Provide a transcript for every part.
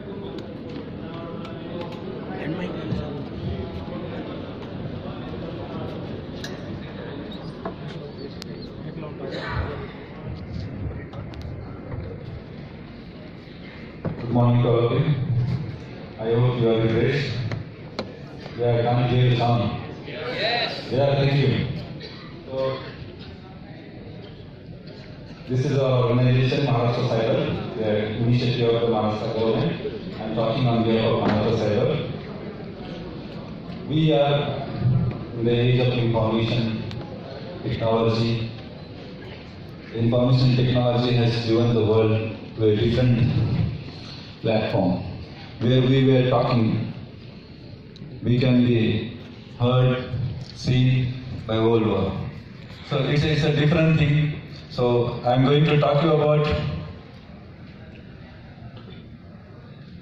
Good morning to all of you. I hope you are refreshed. Yeah, can you hear the sound? Yes. Yeah, thank you. So, this is our organization, Maharashtra Cyber, the initiative of the Maharashtra government. I am talking on behalf of Maharashtra Cyber. We are in the age of information technology. Information technology has driven the world to a different platform where we were talking. We can be heard, seen by whole world. So it's a different thing. So I'm going to talk to you about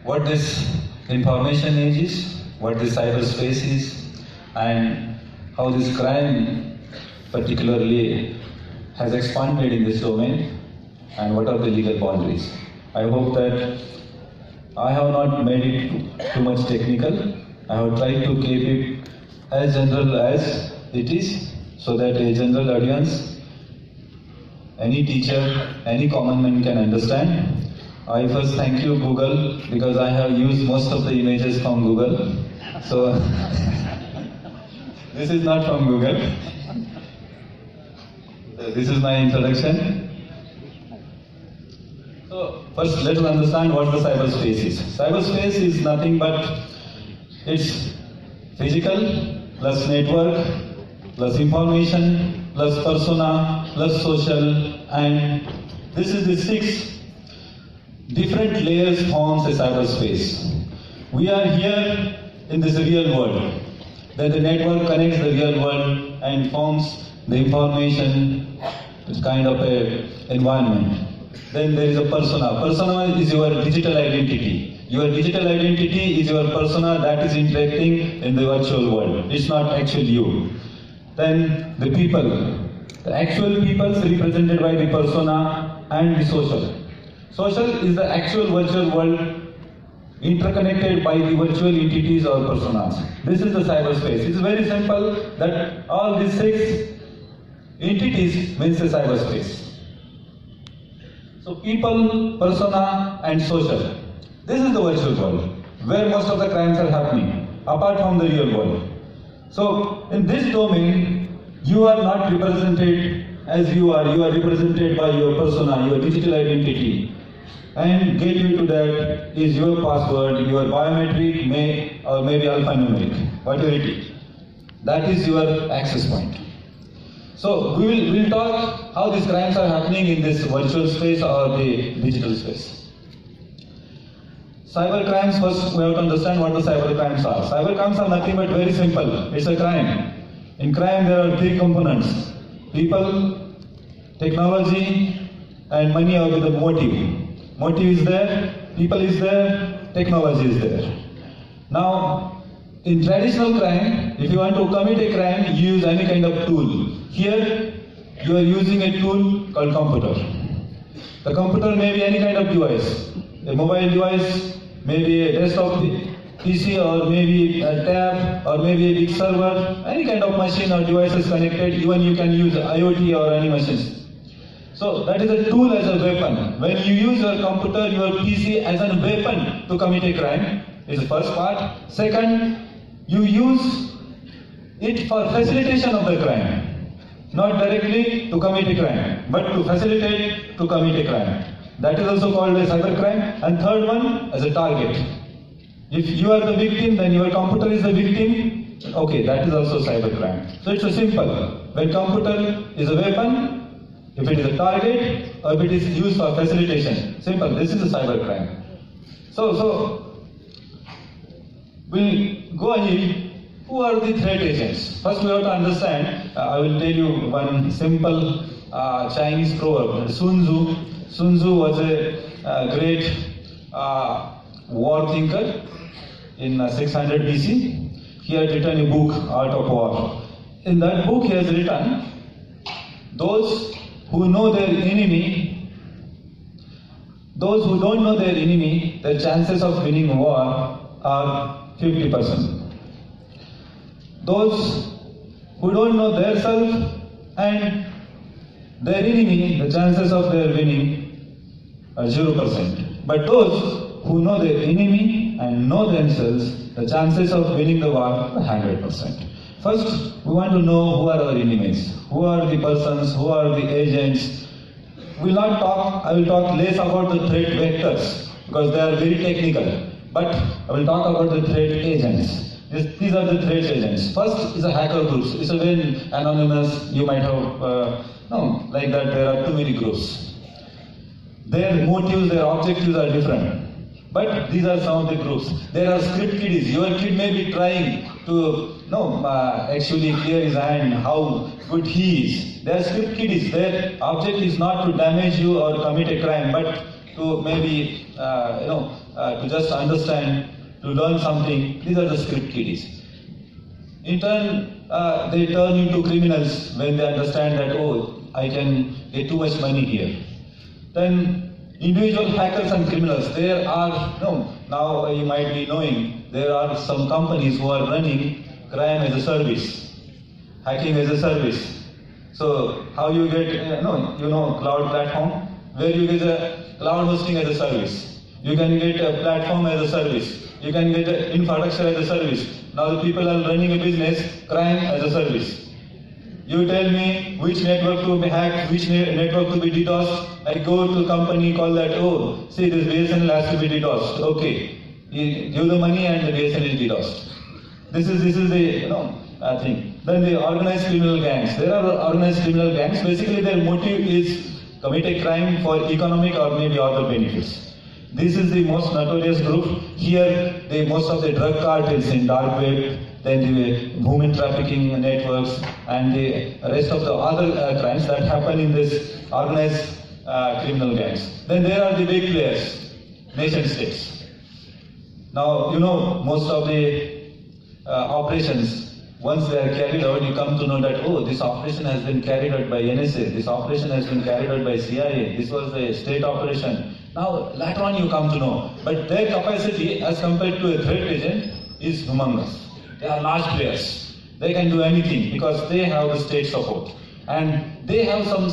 what this information age is, what this cyberspace is, and how this crime particularly has expanded in this domain, and what are the legal boundaries. I hope that I have not made it too much technical. I have tried to keep it as general as it is, so that a general audience, any teacher, any common man can understand. I first thank you Google, because I have used most of the images from Google. So this is not from Google. This is my introduction. So first let us understand what the cyberspace is. Cyberspace is nothing but it's physical plus network plus information plus persona plus social, and this is the 6 different layers forms a cyberspace. We are here in this real world. Then the network connects the real world and forms the information. It's kind of a environment. Then there is a persona. Persona is your digital identity. Your digital identity is your persona that is interacting in the virtual world. It's not actually you. Then the people. The actual people represented by the persona and the social. Social is the actual virtual world interconnected by the virtual entities or personas. This is the cyberspace. It's very simple that all these 6 entities means the cyberspace. So people, persona and social. This is the virtual world where most of the crimes are happening, apart from the real world. So in this domain, you are not represented as you are represented by your persona, your digital identity. And gateway to that is your password, your biometric, or maybe alphanumeric, whatever it is. That is your access point. So we'll talk how these crimes are happening in this virtual space or the digital space. Cyber crimes, first we have to understand what the cyber crimes are. Cyber crimes are nothing but very simple. It's a crime. In crime there are 3 components. People, technology and money are with the motive. Motive is there, people is there, technology is there. Now, in traditional crime, if you want to commit a crime, you use any kind of tool. Here, you are using a tool called computer. The computer may be any kind of device. A mobile device, maybe a desktop PC, or maybe a tab, or maybe a big server. Any kind of machine or device is connected. Even you can use IoT or any machines. So that is a tool as a weapon. When you use your computer, your PC as a weapon to commit a crime, is the first part. Second, you use it for facilitation of the crime. Not directly to commit a crime, but to facilitate to commit a crime. That is also called a cyber crime. And third one, as a target. If you are the victim, then your computer is the victim. Okay, that is also cyber crime. So it's a simple. When computer is a weapon, if it is a target, or if it is used for facilitation. Simple, this is a cyber crime. So we'll go ahead. Who are the threat agents? First we have to understand, I will tell you one simple Chinese proverb. Sun Tzu was a great war thinker in 600 BC. He had written a book, Art of War. In that book he has written, those who know their enemy Those who don't know their enemy, their chances of winning war are 50%. Those who don't know their self and their enemy, the chances of their winning are 0%. But those who know their enemy and know themselves, the chances of winning the war are 100%. First, we want to know who are our enemies, who are the persons, who are the agents. I will talk less about the threat vectors because they are very technical, but I will talk about the threat agents. These are the threat agents. First is a hacker groups. It's a very anonymous, you might have, like that there are too many groups. Their motives, their objectives are different. But these are some of the groups. There are script kiddies. Your kid may be trying to actually clear his hand, how good he is. They are script kiddies. Their object is not to damage you or commit a crime, but to maybe, to just understand, to learn something. These are the script kiddies. In turn, they turn into criminals when they understand that, oh, I can get too much money here. Then individual hackers and criminals, there are, now you might be knowing, there are some companies who are running crime as a service, hacking as a service. So how you get, cloud platform, where you get a cloud hosting as a service. You can get a platform as a service. You can get an infrastructure as a service. Now the people are running a business, crime as a service. You tell me which network to be hacked, which network to be DDoSed. I go to a company, call that, oh, see this BSNL has to be DDoSed. Okay, you give the money and the BSNL is DDoSed. This is the thing. Then the organized criminal gangs. There are organized criminal gangs. Basically, their motive is commit a crime for economic or maybe other benefits. This is the most notorious group. Here, most of the drug cartels in dark web, then the women trafficking networks, and the rest of the other crimes that happen in this organized criminal gangs. Then there are the big players, nation states. Now, most of the operations, once they are carried out, you come to know that, oh, this operation has been carried out by NSA, this operation has been carried out by CIA, this was a state operation. Now, later on you come to know. But their capacity as compared to a threat agent is humongous. They are large players. They can do anything because they have the state support. And they have some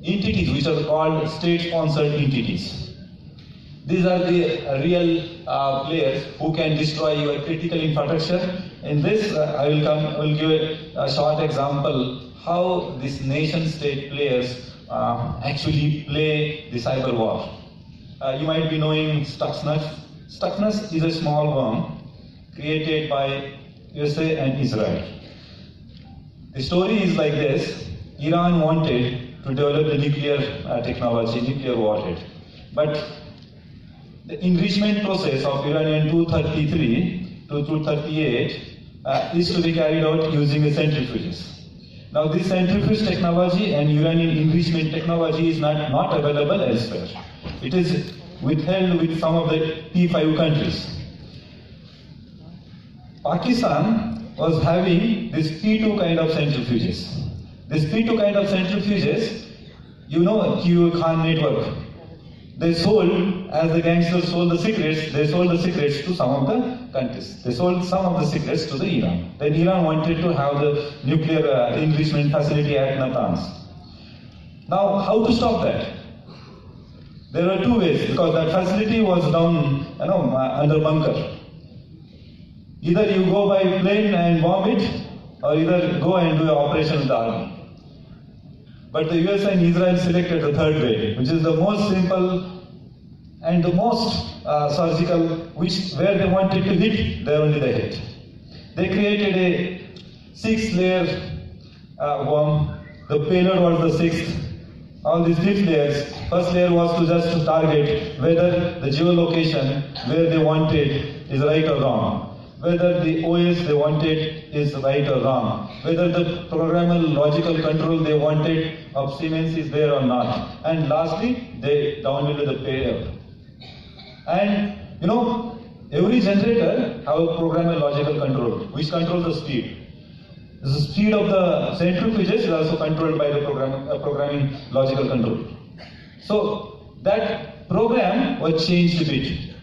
entities which are called state-sponsored entities. These are the real players who can destroy your critical infrastructure. In this, I will give a short example how these nation-state players actually play the cyber war. You might be knowing Stuxnet. Stuxnet is a small worm created by USA and Israel. The story is like this. Iran wanted to develop the nuclear technology, nuclear warhead. But the enrichment process of uranium-233 to 238 is to be carried out using the centrifuges. Now this centrifuge technology and uranium enrichment technology is not available elsewhere. It is withheld with some of the P5 countries. Pakistan was having this P2 kind of centrifuges. This P2 kind of centrifuges, Q Khan network. They sold, as the gangsters sold the secrets, they sold the secrets to some of the countries. They sold some of the secrets to the Iran. Then Iran wanted to have the nuclear enrichment facility at Natanz. Now, how to stop that? There were two ways, because that facility was down, under bunker. Either you go by plane and bomb it, or either go and do an operation with the army. But the US and Israel selected the third way, which is the most simple and the most surgical, where they wanted to hit, there only they hit. They created a 6-layer bomb. The payload was the 6th. All these 5 layers. First layer was to just target whether the geolocation where they wanted is right or wrong. Whether the OS they wanted is right or wrong, whether the programmable logical control they wanted of Siemens is there or not. And lastly, they downloaded the payload. And every generator have a programmable logical control, which controls the speed. The speed of the centrifuges is also controlled by the programming logical control. So that program was changed a bit.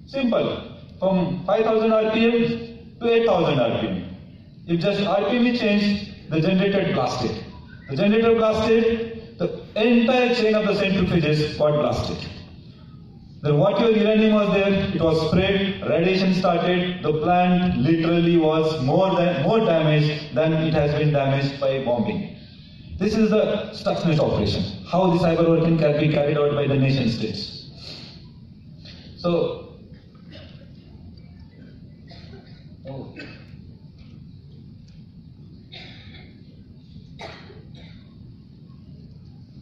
Simple. From 5000 RPM to 8000 RPM. If just RPM is changed, the generator blasted. The generator blasted, the entire chain of the centrifuges got blasted. Then whatever uranium was there, it was spread, radiation started, the plant literally was more damaged than it has been damaged by bombing. This is the Stuxnet operation, how the cyber working can be carried out by the nation states. So,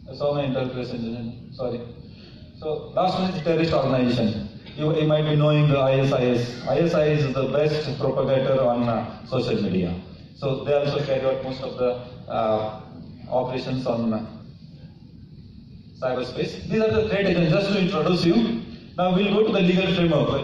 I saw my interpretation, sorry. So, last one is terrorist organization. You might be knowing the ISIS. ISIS is the best propagator on social media. So, they also carry out most of the operations on cyberspace. These are the threat agents, just to introduce you. Now, we'll go to the legal framework.